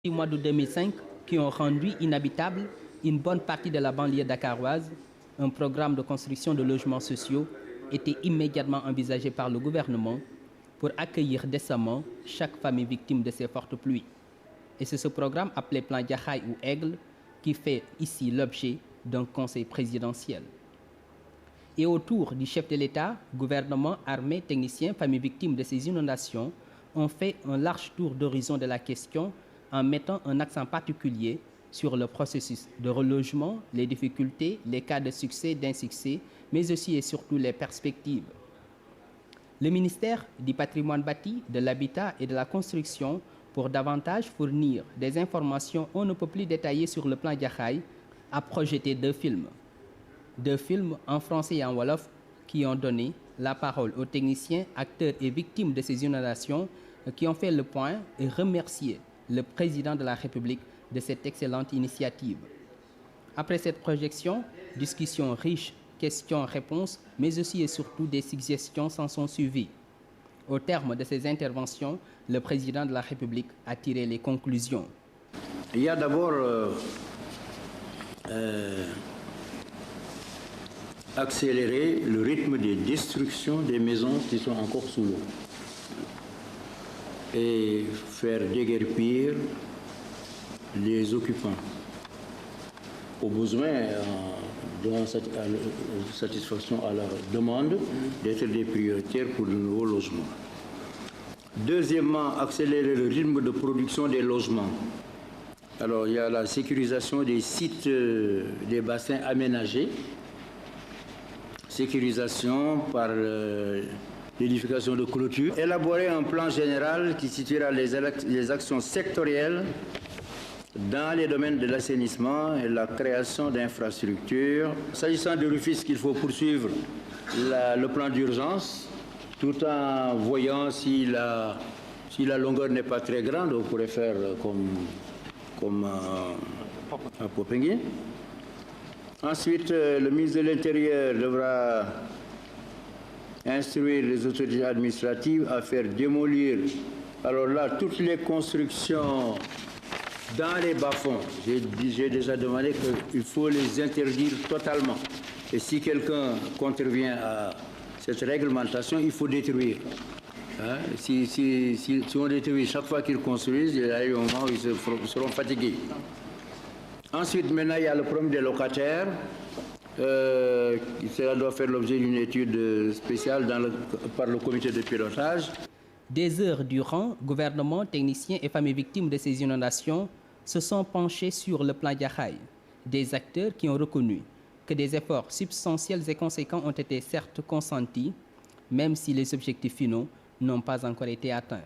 Du mois d'août 2005 qui ont rendu inhabitable une bonne partie de la banlieue dakaroise, un programme de construction de logements sociaux était immédiatement envisagé par le gouvernement pour accueillir décemment chaque famille victime de ces fortes pluies. Et c'est ce programme appelé Plan Jaxaay ou Aigle qui fait ici l'objet d'un conseil présidentiel. Et autour du chef de l'État, gouvernement, armée, techniciens, familles victimes de ces inondations ont fait un large tour d'horizon de la question en mettant un accent particulier sur le processus de relogement, les difficultés, les cas de succès, d'insuccès, mais aussi et surtout les perspectives. Le ministère du patrimoine bâti, de l'habitat et de la construction, pour davantage fournir des informations on ne peut plus détaillées sur le plan Jaxaay, a projeté deux films en français et en wolof qui ont donné la parole aux techniciens, acteurs et victimes de ces inondations qui ont fait le point et remercié le président de la République de cette excellente initiative. Après cette projection, discussion riche, questions-réponses, mais aussi et surtout des suggestions s'en sont suivies. Au terme de ces interventions, le président de la République a tiré les conclusions. Il y a d'abord accélérer le rythme de destruction des maisons qui sont encore sous l'eau et faire déguerpir les occupants. Au besoin, donnant satisfaction à leur demande d'être des prioritaires pour de nouveaux logements. Deuxièmement, accélérer le rythme de production des logements. Alors, il y a la sécurisation des sites, des bassins aménagés, sécurisation par l'édification de clôtures, élaborer un plan général qui situera les actions sectorielles dans les domaines de l'assainissement et la création d'infrastructures. S'agissant de Rufisque, il faut poursuivre le plan d'urgence tout en voyant si la longueur n'est pas très grande, on pourrait faire comme à Popenguine. Ensuite, le ministre de l'Intérieur devra instruire les autorités administratives à faire démolir, alors là, toutes les constructions dans les bas-fonds. J'ai déjà demandé qu'il faut les interdire totalement. Et si quelqu'un contrevient à cette réglementation, il faut détruire. Hein? Si on détruit chaque fois qu'ils construisent, il y a un moment où ils seront fatigués. Ensuite, maintenant, il y a le problème des locataires. Cela doit faire l'objet d'une étude spéciale par le comité de pilotage. Des heures durant, gouvernement, techniciens et familles victimes de ces inondations se sont penchés sur le plan Jaxaay. Des acteurs qui ont reconnu que des efforts substantiels et conséquents ont été certes consentis, même si les objectifs finaux n'ont pas encore été atteints.